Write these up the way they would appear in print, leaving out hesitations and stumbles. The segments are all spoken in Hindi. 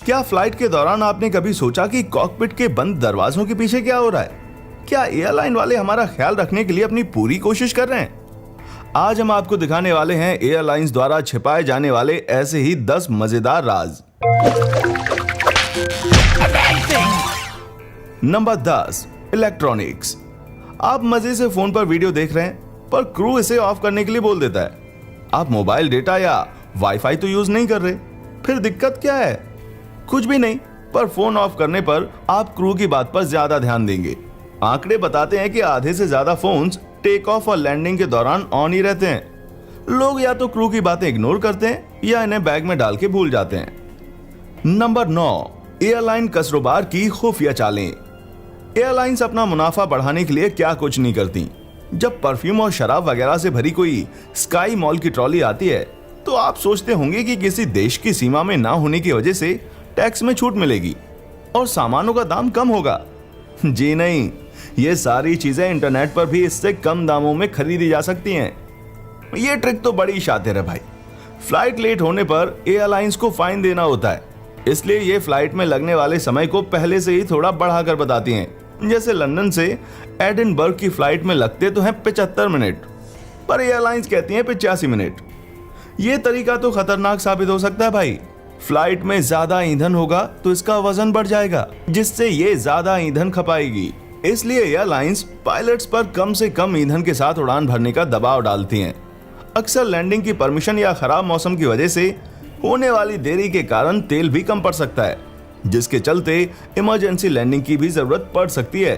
क्या फ्लाइट के दौरान आपने कभी सोचा कि कॉकपिट के बंद दरवाजों के पीछे क्या हो रहा है? क्या एयरलाइन वाले हमारा ख्याल रखने के लिए अपनी पूरी कोशिश कर रहे हैं? आज हम आपको दिखाने वाले हैं एयरलाइंस द्वारा छिपाए जाने वाले ऐसे ही 10 मजेदार राज। Number 10, electronics. आप मजे से फोन पर वीडियो देख रहे हैं, पर क्रू इसे ऑफ करने के लिए बोल देता है। आप मोबाइल डेटा या वाईफाई तो यूज नहीं कर रहे, फिर दिक्कत क्या है? कुछ भी नहीं, पर फोन ऑफ करने पर आप क्रू की बात पर ज्यादा ध्यान देंगे। आंकड़े बताते हैं कि आधे से ज्यादा फोन्स टेक ऑफ और लैंडिंग के दौरान ऑन ही रहते हैं। लोग या तो क्रू की बातें इग्नोर करते हैं या इन्हें बैग में डाल के भूल जाते हैं। नंबर 9, एयरलाइन कसरोबार की खुफिया चालें। एयरलाइंस अपना मुनाफा बढ़ाने के लिए क्या कुछ नहीं करती। जब परफ्यूम और शराब वगैरह से भरी कोई स्काई मॉल की ट्रॉली आती है तो आप सोचते होंगे कि किसी देश की सीमा में ना होने की वजह से टैक्स में छूट मिलेगी और सामानों का दाम कम होगा। जी नहीं, ये सारी चीजें इंटरनेट पर भी इससे कम दामों में खरीदी जा सकती हैं। ये ट्रिक तो बड़ी शातिर है भाई। फ्लाइट लेट होने पर एयरलाइंस को फाइन देना होता है, इसलिए ये फ्लाइट में लगने वाले समय को पहले से ही थोड़ा बढ़ाकर बताती हैं। जैसे लंदन से एडिनबर्ग की फ्लाइट में लगते तो हैं 75 मिनट, पर एयरलाइंस कहती हैं 85 मिनट। ये तरीका तो खतरनाक साबित हो सकता है भाई। फ्लाइट में ज्यादा ईंधन होगा तो इसका वजन बढ़ जाएगा, जिससे ये ज्यादा ईंधन खपाएगी। इसलिए एयरलाइंस पायलट्स पर कम से कम ईंधन के साथ उड़ान भरने का दबाव डालती हैं। अक्सर लैंडिंग की परमिशन या खराब मौसम की वजह से होने वाली देरी के कारण तेल भी कम पड़ सकता है, जिसके चलते इमरजेंसी लैंडिंग की भी जरूरत पड़ सकती है।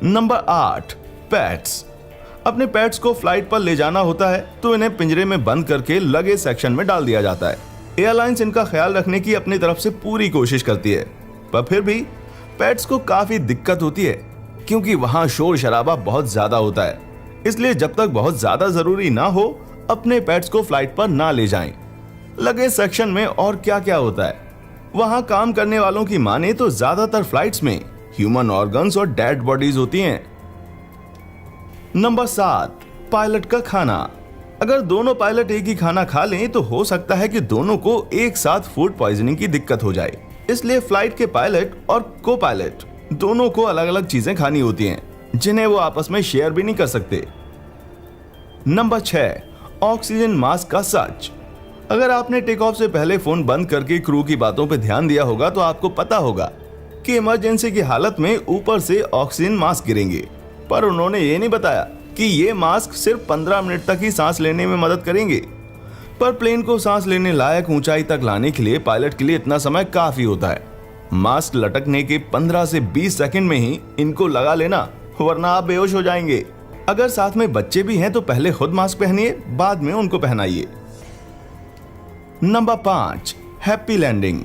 Number 8, pets. अपने पेट्स को फ्लाइट पर ले जाना होता है तो इन्हें पिंजरे में बंद करके लगेज सेक्शन में डाल दिया जाता है। एयरलाइंस इनका ख्याल रखने की अपनी तरफ से पूरी कोशिश करती है, पर फिर भी पेट्स को काफी दिक्कत होती है क्योंकि वहां शोर शराबा बहुत ज्यादा होता है। इसलिए जब तक बहुत ज्यादा जरूरी ना हो, अपने पेट्स को फ्लाइट पर ना ले जाएं। लगेज सेक्शन में और क्या क्या होता है, वहां काम करने वालों की माने तो ज्यादातर फ्लाइट्स में ह्यूमन ऑर्गन्स और डेड बॉडीज होती हैं। नंबर 7, पायलट का खाना। अगर दोनों पायलट एक ही खाना खा लें तो हो सकता है कि दोनों को एक साथ फूड पॉइजनिंग की दिक्कत हो जाए। इसलिए फ्लाइट के पायलट और को पायलट दोनों को अलग अलग चीजें खानी होती हैं, जिन्हें वो आपस में शेयर भी नहीं कर सकते। नंबर 6, ऑक्सीजन मास्क का सच। अगर आपने टेक ऑफ से पहले फोन बंद करके क्रू की बातों पर ध्यान दिया होगा तो आपको पता होगा कि इमरजेंसी की हालत में ऊपर से ऑक्सीजन मास्क गिरेंगे, पर उन्होंने ये नहीं बताया कि ये मास्क सिर्फ 15 मिनट तक ही सांस लेने में मदद करेंगे। पर प्लेन को सांस लेने लायक ऊंचाई तक लाने के लिए पायलट के लिए इतना समय काफी होता है। मास्क लटकने के 15 से 20 सेकंड में ही इनको लगा लेना, वरना आप बेहोश हो जाएंगे। अगर साथ में बच्चे भी हैं तो पहले खुद मास्क पहनिए, बाद में उनको पहनाइए। Number 5, happy landing.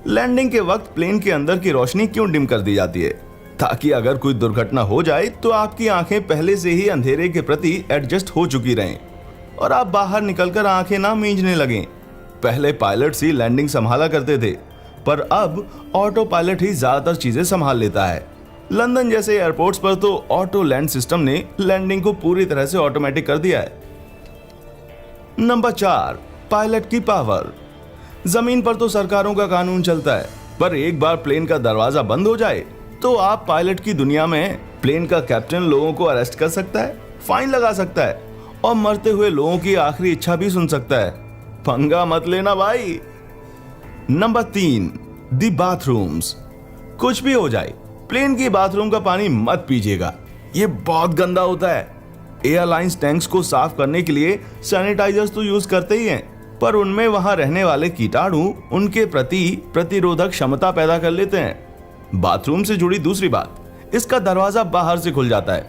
लैंडिंग के वक्त प्लेन के अंदर की रोशनी क्यों डिम कर दी जाती है? ताकि अगर कोई दुर्घटना हो जाए तो आपकी आंखें पहले से ही अंधेरे के प्रति एडजस्ट हो चुकी रहें और आप बाहर निकलकर आंखें ना मींचने लगें। पहले पायलट्स ही लैंडिंग संभाला करते थे, पर अब ऑटो पायलट ही ज्यादातर चीजें संभाल लेता है। लंदन जैसे एयरपोर्ट्स पर तो ऑटो लैंड सिस्टम ने लैंडिंग को पूरी तरह से ऑटोमेटिक कर दिया है। नंबर 4, पायलट की पावर। जमीन पर तो सरकारों का कानून चलता है, पर एक बार प्लेन का दरवाजा बंद हो जाए तो आप पायलट की दुनिया में प्लेन का कैप्टन लोगों को अरेस्ट कर सकता है, फाइन लगा सकता है और मरते हुए लोगों की आखिरी इच्छा भी सुन सकता है। पंगा मत लेना भाई। नंबर 3, दी बाथरूम्स। कुछ भी हो जाए, प्लेन की बाथरूम का पानी मत पीजिएगा, ये बहुत गंदा होता है। एयरलाइंस टैंक्स को साफ करने के लिए सैनिटाइजर्स तो यूज करते ही हैं, पर उनमें वहां रहने वाले कीटाणु उनके प्रति प्रतिरोधक क्षमता पैदा कर लेते हैं। बाथरूम से जुड़ी दूसरी बात, इसका दरवाजा बाहर से खुल जाता है।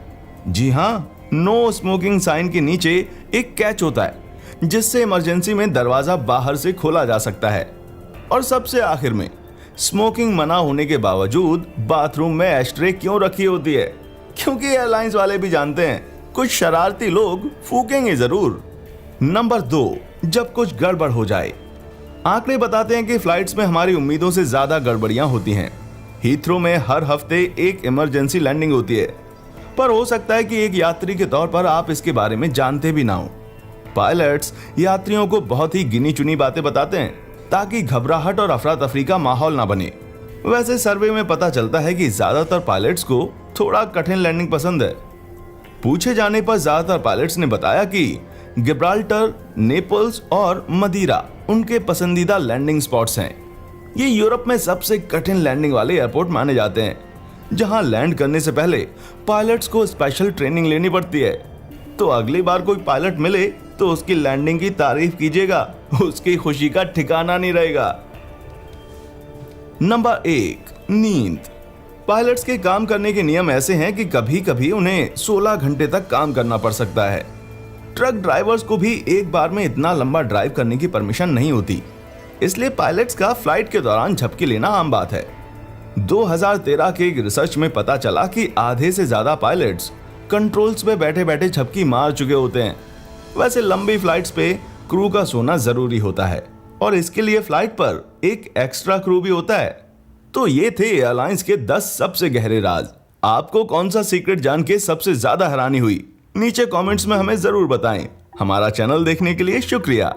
जी हाँ, नो स्मोकिंग साइन के नीचे एक कैच होता है, जिससे इमरजेंसी में दरवाजा बाहर से खोला जा सकता है। और सबसे आखिर में, स्मोकिंग मना होने के बावजूद बाथरूम में एस्ट्रे क्यों रखी होती है? क्योंकि एयरलाइंस वाले भी जानते हैं कुछ शरारती लोग फूकेंगे जरूर। नंबर 2, जब कुछ गड़बड़ हो जाए। आंकड़े बताते हैं कि फ्लाइट्स में हमारी उम्मीदों से ज्यादा गड़बड़ियां होती हैं। हीथ्रो में हर हफ्ते एक इमरजेंसी लैंडिंग होती है, पर हो सकता है कि एक यात्री के तौर पर आप इसके बारे में जानते भी ना हो। पायलट्स यात्रियों को बहुत ही गिनी चुनी बातें बताते हैं, ताकि घबराहट और अफरा तफरी का माहौल ना बने। वैसे सर्वे में पता चलता है कि ज्यादातर पायलट्स को थोड़ा कठिन लैंडिंग पसंद है। पूछे जाने पर ज्यादातर पायलट्स ने बताया कि गिब्राल्टर, नेपल्स और मदीरा उनके पसंदीदा लैंडिंग स्पॉट्स हैं। ये यूरोप में सबसे कठिन लैंडिंग वाले एयरपोर्ट माने जाते हैं, जहां लैंड करने से पहले पायलट्स को स्पेशल ट्रेनिंग लेनी पड़ती है। तो अगली बार कोई पायलट मिले तो उसकी लैंडिंग की तारीफ कीजिएगा, उसकी खुशी का ठिकाना नहीं रहेगा। नंबर 1, नींद। पायलट्स के काम करने के नियम ऐसे हैं कि कभी कभी उन्हें 16 घंटे तक काम करना पड़ सकता है। ट्रक ड्राइवर्स को भी एक बार में इतना लंबा ड्राइव करने की परमिशन नहीं होती, इसलिए पायलट्स का फ्लाइट के दौरान झपकी लेना आम बात है। 2013 के एक रिसर्च में पता चला कि आधे से ज्यादा पायलट्स कंट्रोल्स पे बैठे बैठे झपकी मार चुके होते हैं। वैसे लंबी फ्लाइट्स पे क्रू का सोना जरूरी होता है और इसके लिए फ्लाइट पर एक एक्स्ट्रा क्रू भी होता है। तो ये थे एयरलाइंस के 10 सबसे गहरे राज। आपको कौन सा सीक्रेट जान के सबसे ज्यादा हैरानी हुई? नीचे कमेंट्स में हमें जरूर बताएं। हमारा चैनल देखने के लिए शुक्रिया।